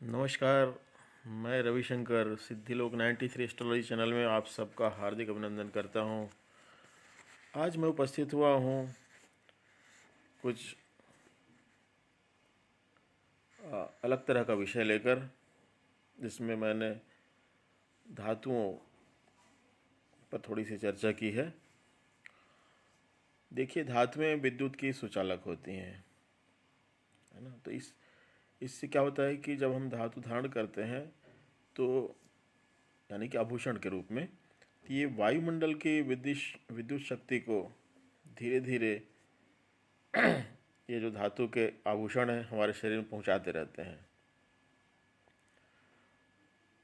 नमस्कार। मैं Ravishankar सिद्धिलोक 93 astrology channel में आप सबका हार्दिक अभिनंदन करता हूं। आज मैं उपस्थित हुआ हूं कुछ अलग तरह का विषय लेकर, जिसमें मैंने धातुओं पर थोड़ी सी चर्चा की है। देखिए, धातुएं विद्युत की सुचालक होती हैं, है ना। तो इससे क्या होता है कि जब हम धातु धारण करते हैं तो यानी कि आभूषण के रूप में, तो ये वायुमंडल की विद्युत शक्ति को धीरे धीरे ये जो धातु के आभूषण हैं हमारे शरीर में पहुंचाते रहते हैं।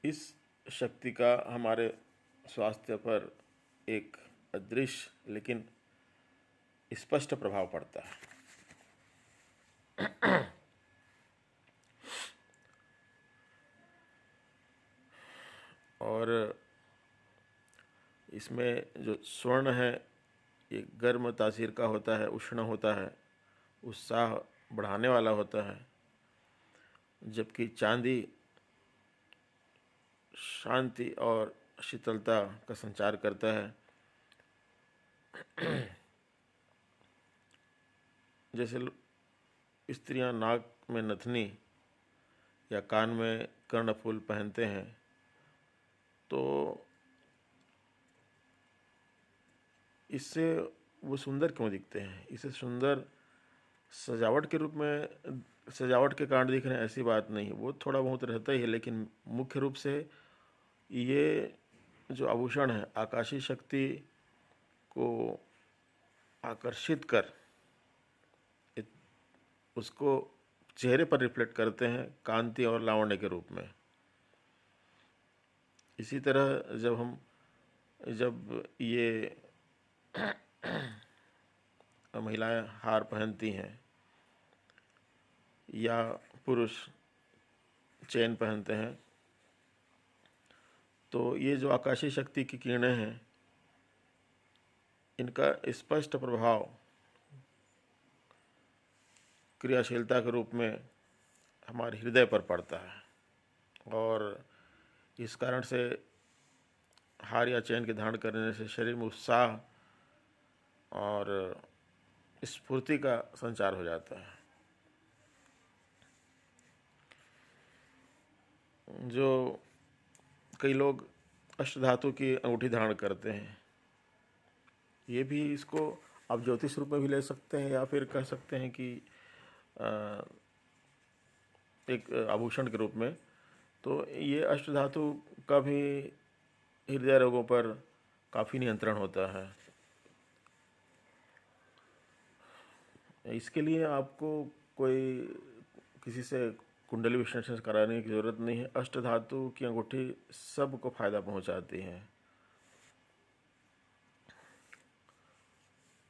इस शक्ति का हमारे स्वास्थ्य पर एक अदृश्य लेकिन स्पष्ट प्रभाव पड़ता है। और इसमें जो स्वर्ण है ये गर्म तासीर का होता है, उष्ण होता है, उत्साह बढ़ाने वाला होता है, जबकि चांदी शांति और शीतलता का संचार करता है। जैसे स्त्रियां नाक में नथनी या कान में कर्णफूल पहनते हैं, तो इससे वो सुंदर क्यों दिखते हैं? इसे सुंदर सजावट के रूप में, सजावट के कारण दिख रहे हैं ऐसी बात नहीं है, वो थोड़ा बहुत रहता ही है, लेकिन मुख्य रूप से ये जो आभूषण है आकाशीय शक्ति को आकर्षित कर उसको चेहरे पर रिफ्लेक्ट करते हैं कांति और लावण्य के रूप में। इसी तरह जब ये महिलाएं हार पहनती हैं या पुरुष चेन पहनते हैं, तो ये जो आकाशीय शक्ति की किरणें हैं इनका स्पष्ट प्रभाव क्रियाशीलता के रूप में हमारे हृदय पर पड़ता है, और इस कारण से हार या चैन के धारण करने से शरीर में उत्साह और स्फूर्ति का संचार हो जाता है। जो कई लोग अष्टधातु की अंगूठी धारण करते हैं, ये भी इसको आप ज्योतिष रूप में भी ले सकते हैं, या फिर कह सकते हैं कि एक आभूषण के रूप में। तो ये अष्टधातु का भी हृदय रोगों पर काफ़ी नियंत्रण होता है। इसके लिए आपको कोई किसी से कुंडली विश्लेषण कराने की ज़रूरत नहीं है। अष्टधातु की अंगूठी सबको फ़ायदा पहुंचाती है।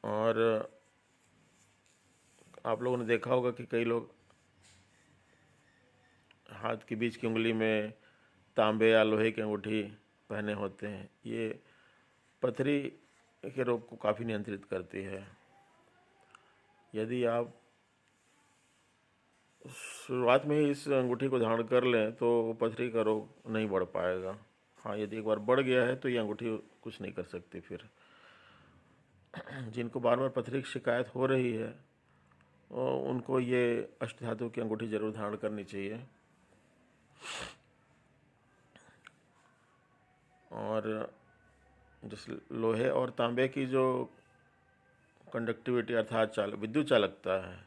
और आप लोगों ने देखा होगा कि कई लोग हाथ के बीच की उंगली में तांबे या लोहे की अंगूठी पहने होते हैं। ये पथरी के रोग को काफ़ी नियंत्रित करती है। यदि आप शुरुआत में ही इस अंगूठी को धारण कर लें तो पथरी का रोग नहीं बढ़ पाएगा। हाँ, यदि एक बार बढ़ गया है तो ये अंगूठी कुछ नहीं कर सकती। फिर जिनको बार बार पथरी की शिकायत हो रही है उनको ये अष्टधातु की अंगूठी जरूर धारण करनी चाहिए। और जैसे लोहे और तांबे की जो कंडक्टिविटी अर्थात विद्युत चालकता है,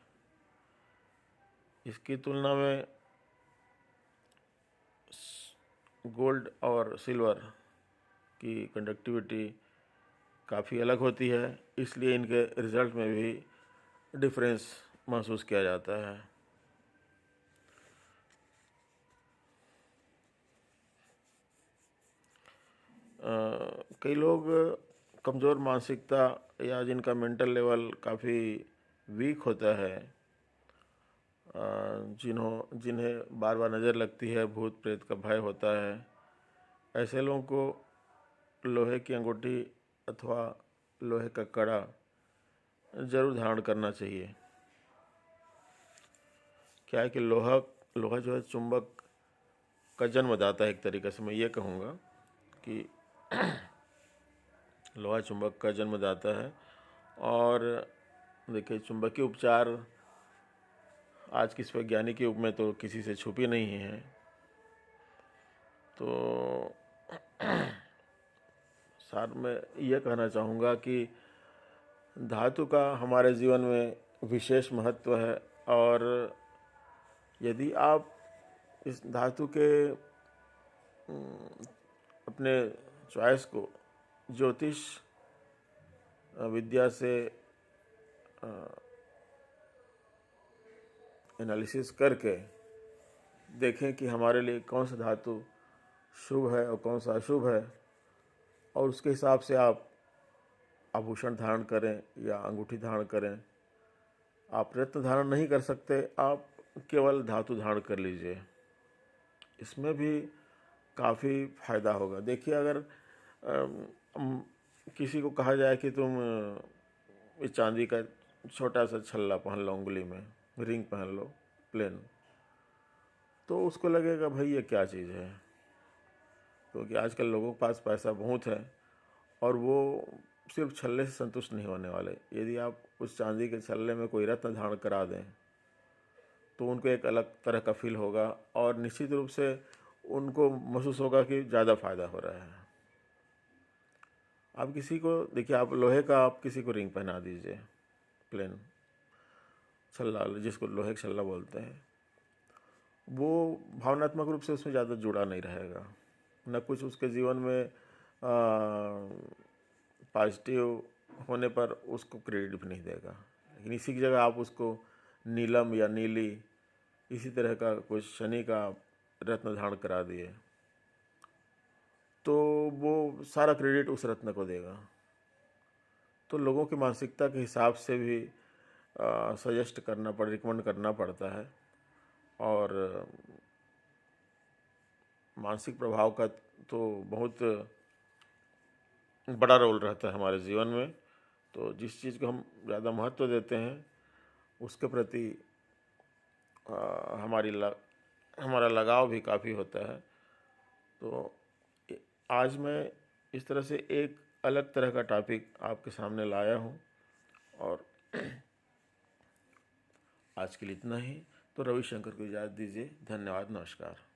इसकी तुलना में गोल्ड और सिल्वर की कंडक्टिविटी काफ़ी अलग होती है, इसलिए इनके रिज़ल्ट में भी डिफरेंस महसूस किया जाता है। कई लोग कमज़ोर मानसिकता या जिनका मेंटल लेवल काफ़ी वीक होता है, जिन्हें बार बार नज़र लगती है, भूत प्रेत का भय होता है, ऐसे लोगों को लोहे की अंगूठी अथवा लोहे का कड़ा जरूर धारण करना चाहिए। क्या है कि लोहा जो है चुंबक का जन्मदाता है। एक तरीके से मैं ये कहूँगा कि लोहा चुंबक का जन्मदाता है। और देखिए, चुंबकीय उपचार आज के इस वैज्ञानिक युग में तो किसी से छुपी नहीं है। तो सार में यह कहना चाहूँगा कि धातु का हमारे जीवन में विशेष महत्व है। और यदि आप इस धातु के अपने चॉइस को ज्योतिष विद्या से एनालिसिस करके देखें कि हमारे लिए कौन सा धातु शुभ है और कौन सा अशुभ है, और उसके हिसाब से आप आभूषण धारण करें या अंगूठी धारण करें। आप रत्न धारण नहीं कर सकते, आप केवल धातु धारण कर लीजिए, इसमें भी काफ़ी फायदा होगा। देखिए, अगर किसी को कहा जाए कि तुम इस चांदी का छोटा सा छल्ला पहन लो, उंगली में रिंग पहन लो प्लेन, तो उसको लगेगा भाई ये क्या चीज़ है, क्योंकि आजकल लोगों के पास पैसा बहुत है और वो सिर्फ छल्ले से संतुष्ट नहीं होने वाले। यदि आप उस चांदी के छल्ले में कोई रत्न धारण करा दें तो उनको एक अलग तरह का फील होगा और निश्चित रूप से उनको महसूस होगा कि ज़्यादा फायदा हो रहा है। आप किसी को देखिए, आप लोहे का आप किसी को रिंग पहना दीजिए, प्लेन छल्ला जिसको लोहे का छल्ला बोलते हैं, वो भावनात्मक रूप से उसमें ज़्यादा जुड़ा नहीं रहेगा, न कुछ उसके जीवन में पॉजिटिव होने पर उसको क्रेडिट भी नहीं देगा। लेकिन इसी की जगह आप उसको नीलम या नीली इसी तरह का कुछ शनि का रत्न धारण करा दिए तो वो सारा क्रेडिट उस रत्न को देगा। तो लोगों की मानसिकता के हिसाब से भी सजेस्ट करना रिकमेंड करना पड़ता है। और मानसिक प्रभाव का तो बहुत बड़ा रोल रहता है हमारे जीवन में। तो जिस चीज़ को हम ज़्यादा महत्व देते हैं उसके प्रति हमारा लगाव भी काफ़ी होता है। तो आज मैं इस तरह से एक अलग तरह का टॉपिक आपके सामने लाया हूँ। और आज के लिए इतना ही। तो रविशंकर को इजाज़त दीजिए। धन्यवाद, नमस्कार।